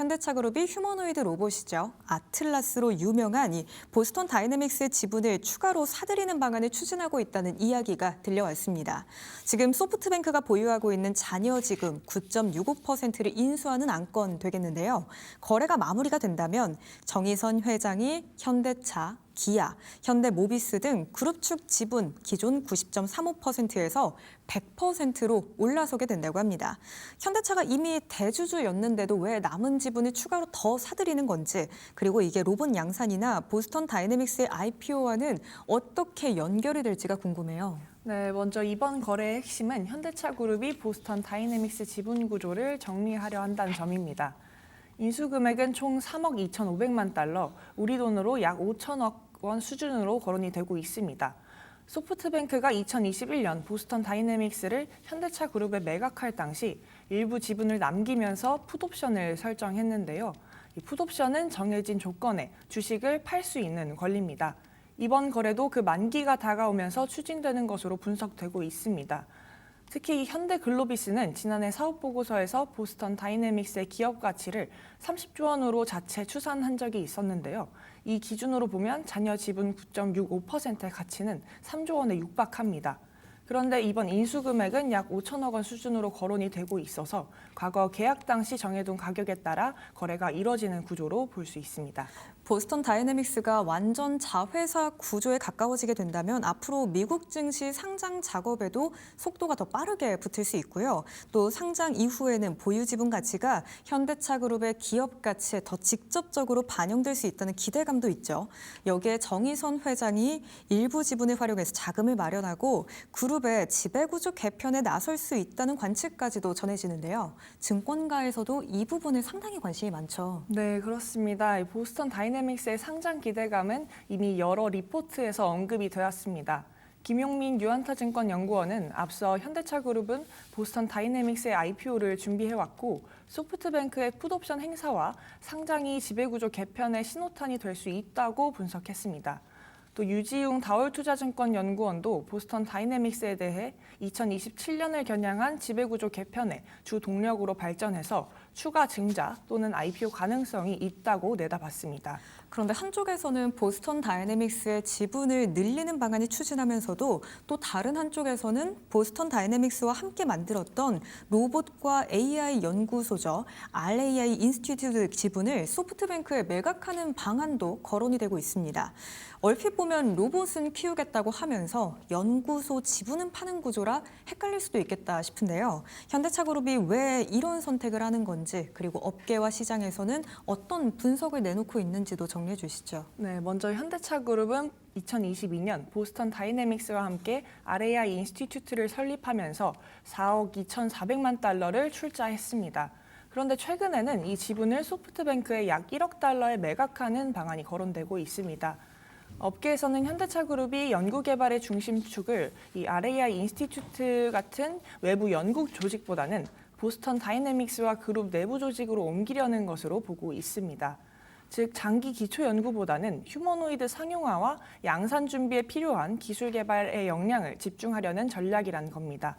현대차그룹이 휴머노이드 로봇이죠. 아틀라스로 유명한 이 보스턴 다이내믹스의 지분을 추가로 사들이는 방안을 추진하고 있다는 이야기가 들려왔습니다. 지금 소프트뱅크가 보유하고 있는 잔여지금 9.65%를 인수하는 안건 되겠는데요. 거래가 마무리가 된다면 정의선 회장이 현대차, 기아, 현대모비스 등 그룹 축 지분 기존 90.35%에서 100%로 올라서게 된다고 합니다. 현대차가 이미 대주주였는데도 왜 남은 지분을 추가로 더 사들이는 건지, 그리고 이게 로봇 양산이나 보스턴 다이내믹스의 IPO와는 어떻게 연결이 될지가 궁금해요. 네, 먼저 이번 거래의 핵심은 현대차 그룹이 보스턴 다이내믹스 지분 구조를 정리하려 한다는 점입니다. 인수 금액은 총 3억 2,500만 달러, 우리 돈으로 약 5천억 원 수준으로 거론이 되고 있습니다. 소프트뱅크가 2021년 보스턴 다이내믹스를 현대차 그룹에 매각할 당시 일부 지분을 남기면서 풋옵션을 설정했는데요. 이 풋옵션은 정해진 조건에 주식을 팔 수 있는 권리입니다. 이번 거래도 그 만기가 다가오면서 추진되는 것으로 분석되고 있습니다. 특히 현대글로비스는 지난해 사업보고서에서 보스턴 다이내믹스의 기업 가치를 30조 원으로 자체 추산한 적이 있었는데요. 이 기준으로 보면 잔여 지분 9.65%의 가치는 3조 원에 육박합니다. 그런데 이번 인수 금액은 약 5천억 원 수준으로 거론이 되고 있어서 과거 계약 당시 정해둔 가격에 따라 거래가 이뤄지는 구조로 볼 수 있습니다. 보스턴 다이내믹스가 완전 자회사 구조에 가까워지게 된다면 앞으로 미국 증시 상장 작업에도 속도가 더 빠르게 붙을 수 있고요. 또 상장 이후에는 보유 지분 가치가 현대차 그룹의 기업 가치에 더 직접적으로 반영될 수 있다는 기대감도 있죠. 여기에 정의선 회장이 일부 지분을 활용해서 자금을 마련하고 그룹의 지배구조 개편에 나설 수 있다는 관측까지도 전해지는데요. 증권가에서도 이 부분에 상당히 관심이 많죠. 네, 그렇습니다. 보스턴 다이내믹스의 상장 기대감은 이미 여러 리포트에서 언급이 되었습니다. 김용민 유한타증권 연구원은 앞서 현대차그룹은 보스턴 다이내믹스의 IPO를 준비해왔고 소프트뱅크의 풋옵션 행사와 상장이 지배구조 개편의 신호탄이 될 수 있다고 분석했습니다. 또 유지웅 다올투자증권 연구원도 보스턴 다이내믹스에 대해 2027년을 겨냥한 지배구조 개편의 주 동력으로 발전해서 추가 증자 또는 IPO 가능성이 있다고 내다봤습니다. 그런데 한쪽에서는 보스턴 다이내믹스의 지분을 늘리는 방안을 추진하면서도 또 다른 한쪽에서는 보스턴 다이내믹스와 함께 만들었던 로봇과 AI 연구소죠. RAI 인스티튜트 지분을 소프트뱅크에 매각하는 방안도 거론이 되고 있습니다. 얼핏 보면 로봇은 키우겠다고 하면서 연구소 지분은 파는 구조라 헷갈릴 수도 있겠다 싶은데요. 현대차그룹이 왜 이런 선택을 하는 건지, 그리고 업계와 시장에서는 어떤 분석을 내놓고 있는지도 정리해 주시죠. 네, 먼저 현대차그룹은 2022년 보스턴 다이내믹스와 함께 RAI 인스티튜트를 설립하면서 4억 2,400만 달러를 출자했습니다. 그런데 최근에는 이 지분을 소프트뱅크에 약 1억 달러에 매각하는 방안이 거론되고 있습니다. 업계에서는 현대차그룹이 연구개발의 중심축을 이 RAI 인스티튜트 같은 외부 연구 조직보다는 보스턴 다이내믹스와 그룹 내부 조직으로 옮기려는 것으로 보고 있습니다. 즉 장기 기초 연구보다는 휴머노이드 상용화와 양산 준비에 필요한 기술 개발의 역량을 집중하려는 전략이란 겁니다.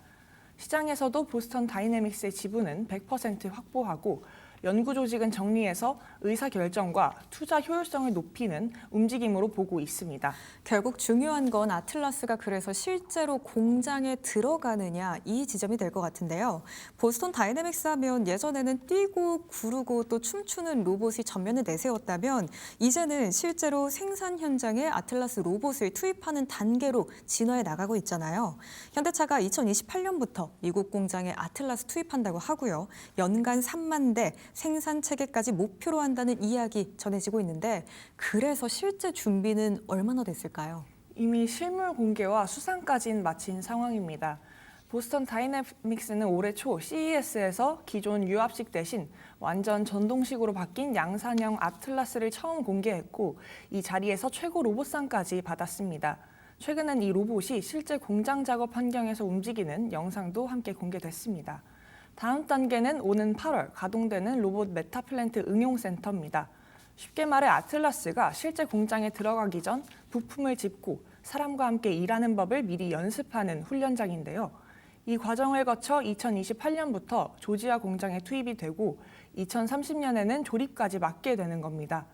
시장에서도 보스턴 다이내믹스의 지분은 100% 확보하고 연구 조직은 정리해서 의사결정과 투자 효율성을 높이는 움직임으로 보고 있습니다. 결국 중요한 건 아틀라스가 그래서 실제로 공장에 들어가느냐, 이 지점이 될 것 같은데요. 보스턴 다이내믹스 하면 예전에는 뛰고 구르고 또 춤추는 로봇이 전면에 내세웠다면 이제는 실제로 생산 현장에 아틀라스 로봇을 투입하는 단계로 진화해 나가고 있잖아요. 현대차가 2028년부터 미국 공장에 아틀라스 투입한다고 하고요. 연간 3만 대 생산 체계까지 목표로 한다는 이야기 전해지고 있는데, 그래서 실제 준비는 얼마나 됐을까요? 이미 실물 공개와 수상까지는 마친 상황입니다. 보스턴 다이내믹스는 올해 초 CES에서 기존 유압식 대신 완전 전동식으로 바뀐 양산형 아틀라스를 처음 공개했고 이 자리에서 최고 로봇상까지 받았습니다. 최근엔 이 로봇이 실제 공장 작업 환경에서 움직이는 영상도 함께 공개됐습니다. 다음 단계는 오는 8월 가동되는 로봇 메타플랜트 응용센터입니다. 쉽게 말해 아틀라스가 실제 공장에 들어가기 전 부품을 짚고 사람과 함께 일하는 법을 미리 연습하는 훈련장인데요. 이 과정을 거쳐 2028년부터 조지아 공장에 투입이 되고 2030년에는 조립까지 맡게 되는 겁니다.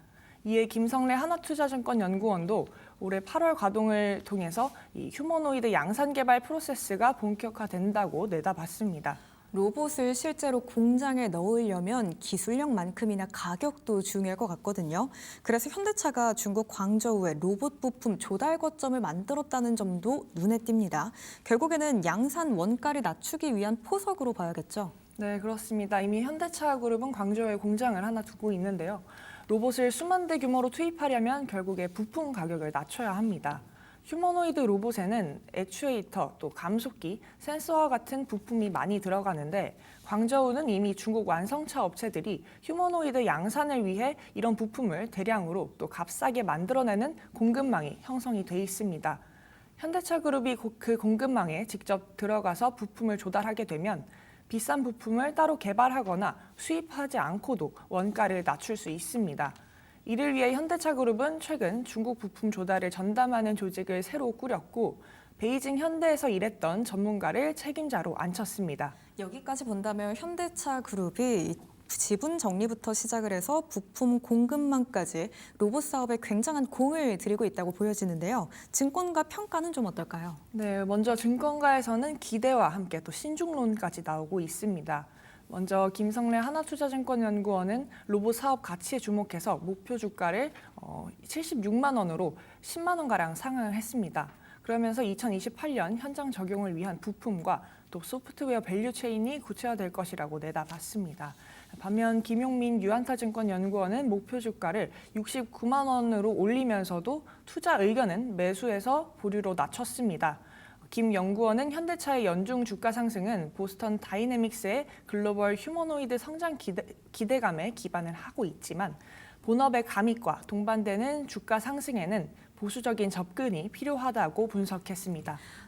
이에 김성래 하나투자증권 연구원도 올해 8월 가동을 통해서 이 휴머노이드 양산 개발 프로세스가 본격화된다고 내다봤습니다. 로봇을 실제로 공장에 넣으려면 기술력만큼이나 가격도 중요할 것 같거든요. 그래서 현대차가 중국 광저우에 로봇 부품 조달 거점을 만들었다는 점도 눈에 띕니다. 결국에는 양산 원가를 낮추기 위한 포석으로 봐야겠죠. 네, 그렇습니다. 이미 현대차 그룹은 광저우에 공장을 하나 두고 있는데요. 로봇을 수만 대 규모로 투입하려면 결국에 부품 가격을 낮춰야 합니다. 휴머노이드 로봇에는 액추에이터, 또 감속기, 센서와 같은 부품이 많이 들어가는데 광저우는 이미 중국 완성차 업체들이 휴머노이드 양산을 위해 이런 부품을 대량으로 또 값싸게 만들어내는 공급망이 형성이 돼 있습니다. 현대차 그룹이 그 공급망에 직접 들어가서 부품을 조달하게 되면 비싼 부품을 따로 개발하거나 수입하지 않고도 원가를 낮출 수 있습니다. 이를 위해 현대차 그룹은 최근 중국 부품 조달을 전담하는 조직을 새로 꾸렸고 베이징 현대에서 일했던 전문가를 책임자로 앉혔습니다. 여기까지 본다면 현대차 그룹이 지분 정리부터 시작을 해서 부품 공급망까지 로봇 사업에 굉장한 공을 들이고 있다고 보여지는데요. 증권가 평가는 좀 어떨까요? 네, 먼저 증권가에서는 기대와 함께 또 신중론까지 나오고 있습니다. 먼저 김성래 하나투자증권 연구원은 로봇 사업 가치에 주목해서 목표 주가를 76만 원으로 10만 원가량 상향을 했습니다. 그러면서 2028년 현장 적용을 위한 부품과 또 소프트웨어 밸류 체인이 구체화될 것이라고 내다봤습니다. 반면 김용민 유한타증권 연구원은 목표 주가를 69만 원으로 올리면서도 투자 의견은 매수에서 보류로 낮췄습니다. 김 연구원은 현대차의 연중 주가 상승은 보스턴 다이내믹스의 글로벌 휴머노이드 성장 기대감에 기반을 하고 있지만 본업의 감익과 동반되는 주가 상승에는 보수적인 접근이 필요하다고 분석했습니다.